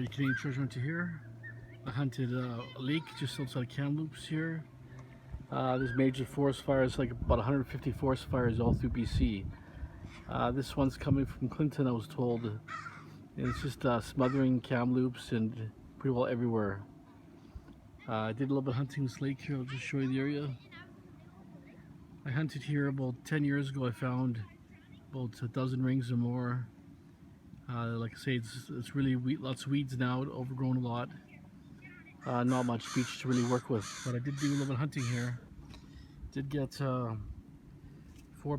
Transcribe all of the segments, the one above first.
Alright, Canadian treasure hunter here. I hunted a lake just outside Kamloops here. There's major forest fires, like about 150 forest fires all through BC. This one's coming from Clinton, I was told. And it's just smothering Kamloops and pretty well everywhere. I did a little bit of hunting this lake here. I'll just show you the area. I hunted here about 10 years ago. I found about a dozen rings or more. Like I say, it's really lots of weeds now, overgrown a lot. Not much beach to really work with, but I did do a little bit of hunting here. Did get 4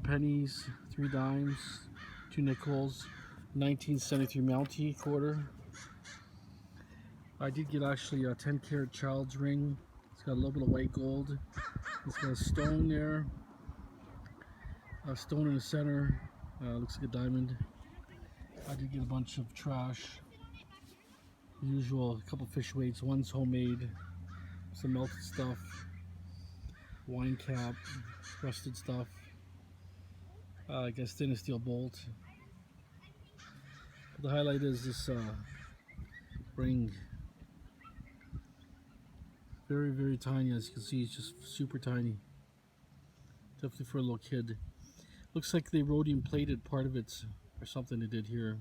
pennies, 3 dimes, 2 nickels, 1973 Mountie quarter. I did get actually a 10 karat child's ring. It's got a little bit of white gold. It's got a stone there, a stone in the center. Looks like a diamond. I did get a bunch of trash. Usual, a couple fish weights. One's homemade, some melted stuff, wine cap, rusted stuff. I guess stainless steel bolt. But the highlight is this ring. Very, very tiny. As you can see, it's just super tiny. Definitely for a little kid. Looks like they rhodium plated part of it or something they did here,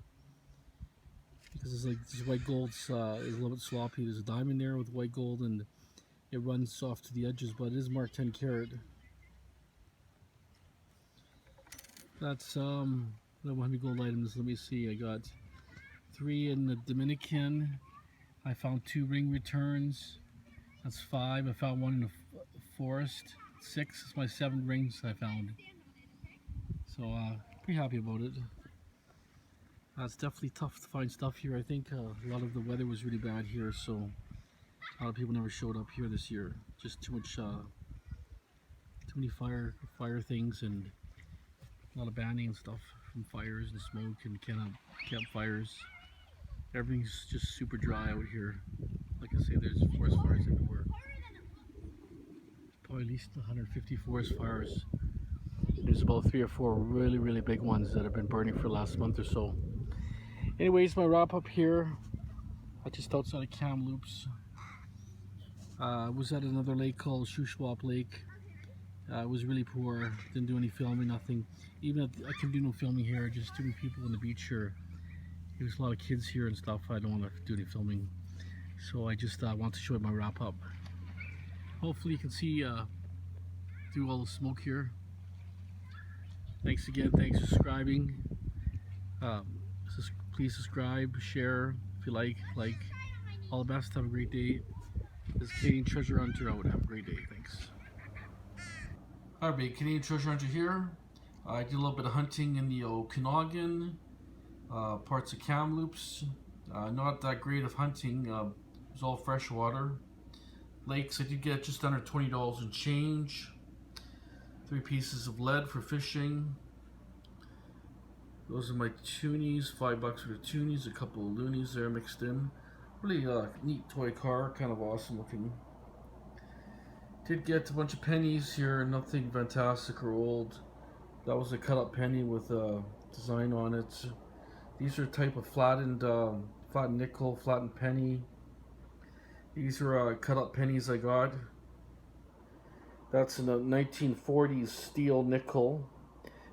because it's like this white gold is a little bit sloppy. There's a diamond there with white gold and it runs off to the edges, but it is marked 10 karat. That's I don't know how many gold items. Let me see. I got 3 in the Dominican. I found 2 ring returns. That's 5. I found 1 in the forest. 6 is my 7 rings I found. So pretty happy about it. It's definitely tough to find stuff here. I think a lot of the weather was really bad here, so a lot of people never showed up here this year. Just too many fire things and a lot of banning and stuff from fires and smoke and campfires. Everything's just super dry out here. Like I say, there's forest fires everywhere. Probably at least 150 forest fires. There's about 3 or 4 really, really big ones that have been burning for the last month or so. Anyways, my wrap up here. Just outside of Kamloops. I was at another lake called Shuswap Lake. It was really poor. Didn't do any filming, nothing. Even I couldn't do no filming here. Just too many people on the beach here. There's a lot of kids here and stuff. I don't want to do any filming, so I just want to show you my wrap up. Hopefully you can see through all the smoke here. Thanks again. Thanks for subscribing. Please subscribe, share if you like. All the best. Have a great day. This is Canadian Treasure Hunter out. Have a great day. Thanks. Alright, Canadian Treasure Hunter here. I did a little bit of hunting in the Okanagan, parts of Kamloops. Not that great of hunting. It was all freshwater. Lakes, I did get just under $20 in change. 3 pieces of lead for fishing. Those are my toonies, $5 for the toonies, a couple of loonies there mixed in. Really neat toy car, kind of awesome looking. Did get a bunch of pennies here, nothing fantastic or old. That was a cut up penny with a design on it. These are a type of flattened nickel, flattened penny. These are cut up pennies I got. That's in a 1940s steel nickel.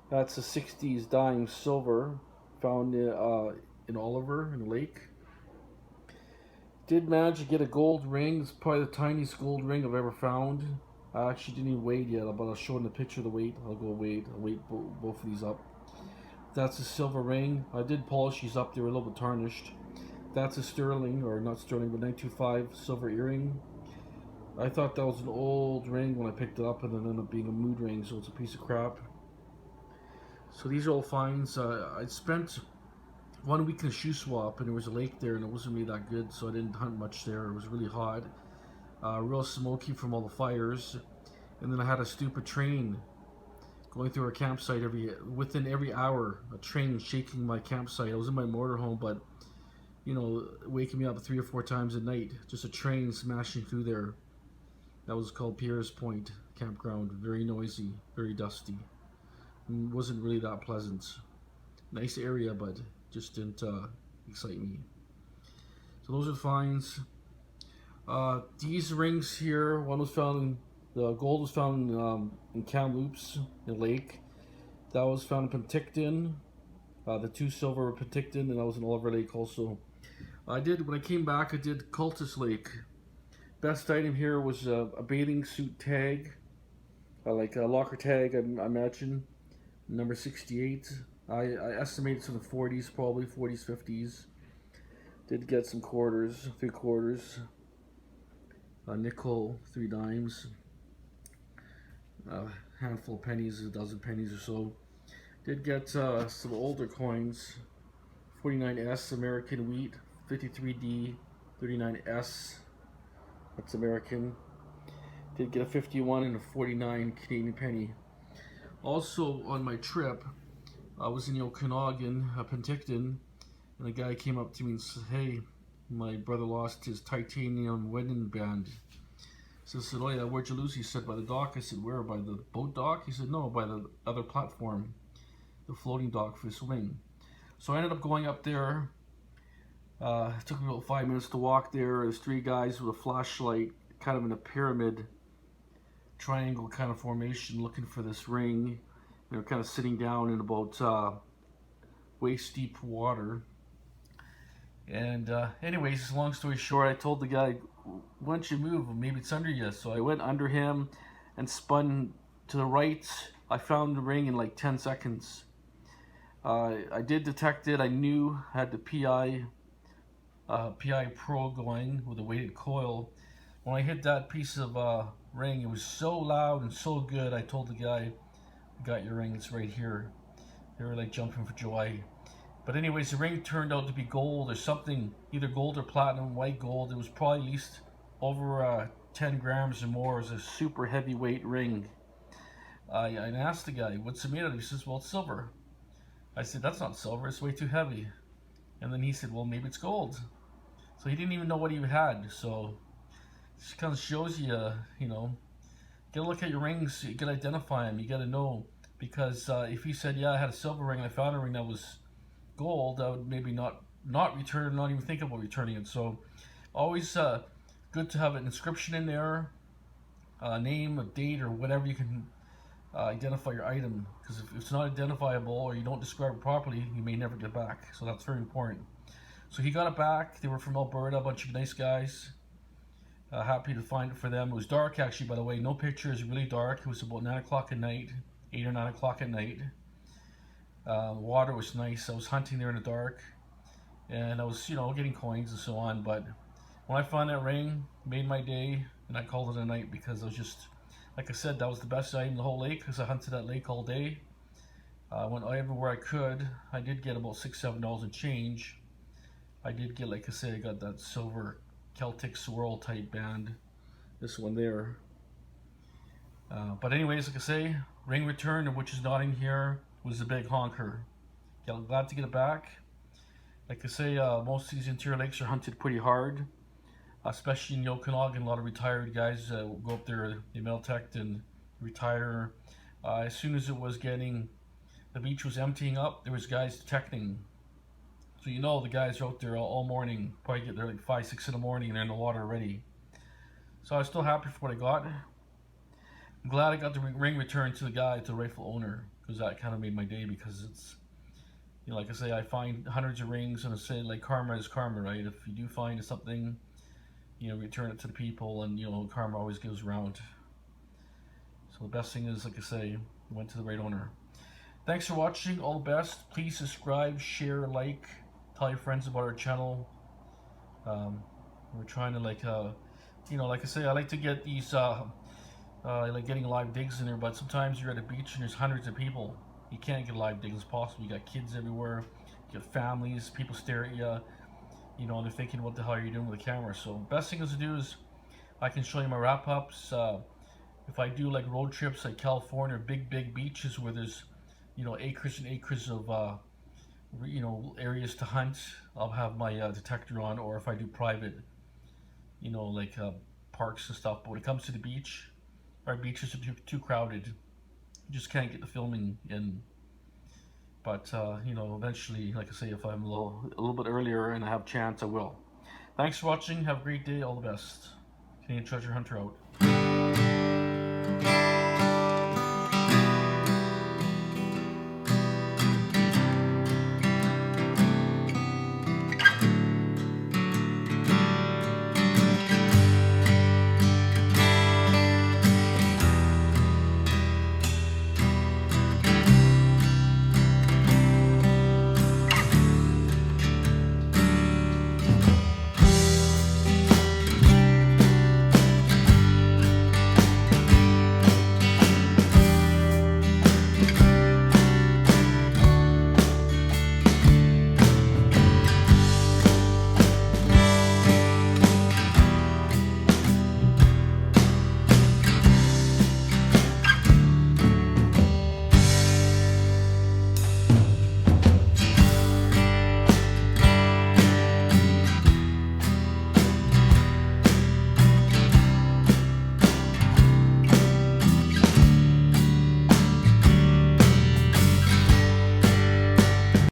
That's a 60s dime silver, found in Oliver in the lake. Did manage to get a gold ring. It's probably the tiniest gold ring I've ever found. I actually didn't even weigh it yet, but I'll show in the picture the weight. I'll weight both of these up. That's a silver ring. I did polish these up. They were a little bit tarnished. That's a sterling, or not sterling, but 925 silver earring. I thought that was an old ring when I picked it up, and it ended up being a mood ring, so it's a piece of crap. So these are all finds. I spent 1 week in Shuswap, and there was a lake there, and it wasn't really that good, so I didn't hunt much there. It was really hot, real smoky from all the fires, and then I had a stupid train going through our campsite within every hour. A train shaking my campsite. I was in my motorhome, but you know, waking me up 3 or 4 times at night. Just a train smashing through there. That was called Pierre's Point Campground. Very noisy, very dusty. Wasn't really that pleasant. Nice area, but just didn't excite me. So those are finds. These rings here, one was found in, the gold was found in Kamloops, in the lake. That was found in Penticton. The two silver were Penticton, and that was in Oliver Lake also. When I came back, I did Cultus Lake. Best item here was a bathing suit tag, like a locker tag, I imagine, number 68. I estimated it's in the 40s, probably 40s, 50s. Did get some quarters, 3/4, a nickel, 3 dimes, a handful of pennies, a dozen pennies or so. Did get some older coins, 49S American wheat, 53D, 39S, that's American. Did get a 51 and a 49 Canadian penny. Also on my trip, I was in the Okanagan, Penticton, and a guy came up to me and said, "Hey, my brother lost his titanium wedding band." So I said, "Oh yeah, where'd you lose?" He said, "By the dock." I said, "Where? By the boat dock?" He said, "No, by the other platform, the floating dock for the swing." So I ended up going up there. It took me about 5 minutes to walk there. There's 3 guys with a flashlight, kind of in a pyramid, triangle kind of formation, looking for this ring. They were kind of sitting down in about waist deep water. And anyways, long story short, I told the guy, "Why don't you move? Maybe it's under you." So I went under him and spun to the right. I found the ring in like 10 seconds. I did detect it. I knew I had the PI Pro going with a weighted coil. When I hit that piece of ring, it was so loud and so good. I told the guy, "I got your ring. It's right here." They were like jumping for joy. But anyways, the ring turned out to be gold or something, either gold or platinum, white gold. It was probably at least over 10 grams or more. It was a super heavyweight ring. I asked the guy, "What's it made of?" He says, "Well, it's silver." I said, "That's not silver, it's way too heavy." And then he said, "Well, maybe it's gold." So he didn't even know what he had. So it just kind of shows you, you know, you gotta look at your rings, you gotta identify them, you gotta know. Because if he said, "Yeah, I had a silver ring, I found a ring that was gold," I would maybe not return, not even think about returning it. So always good to have an inscription in there, a name, a date, or whatever you can identify your item. Because if it's not identifiable or you don't describe it properly, you may never get back. So that's very important. So he got it back. They were from Alberta, a bunch of nice guys. Happy to find it for them. It was dark actually, by the way. No pictures, really dark. It was about 9 o'clock at night, 8 or 9 o'clock at night. Water was nice. I was hunting there in the dark, and I was, getting coins and so on. But when I found that ring, it made my day, and I called it a night because I was just, like I said, that was the best item in the whole lake because I hunted that lake all day. Went everywhere I could. I did get about $6, $7 in change. I did get, like I said, I got that silver Celtic swirl type band. This one there. But anyways, like I say, ring return, which is not in here, was a big honker. Yeah, I'm glad to get it back. Like I say, most of these interior lakes are hunted pretty hard, especially in the Okanagan. A lot of retired guys will go up there, they metal-tech and retire. As soon as the beach was emptying up, there was guys detecting. So the guys are out there all morning, probably get there like 5, 6 in the morning, and they're in the water already. So I was still happy for what I got. I'm glad I got the ring returned to the guy, to the rightful owner, because that kind of made my day. Because it's, like I say, I find hundreds of rings, and I say, like, karma is karma, right? If you do find something, return it to the people, and karma always goes around. So the best thing is, like I say, it went to the right owner. Thanks for watching. All the best. Please subscribe, share, like, tell your friends about our channel. We're trying to like I say, I like to get these like getting live digs in there, but sometimes you're at a beach and there's hundreds of people. You can't get live digs possible. You got kids everywhere, you got families, people stare at you, and they're thinking, what the hell are you doing with the camera? So best thing is to do is I can show you my wrap-ups. If I do like road trips like California, big beaches where there's acres and acres of areas to hunt, I'll have my detector on. Or if I do private, like parks and stuff. But when it comes to the beach, our beaches are too crowded. You just can't get the filming in. But eventually, like I say, if I'm a little bit earlier and I have chance, I will. Thanks for watching. Have a great day. All the best. Canadian Treasure Hunter out.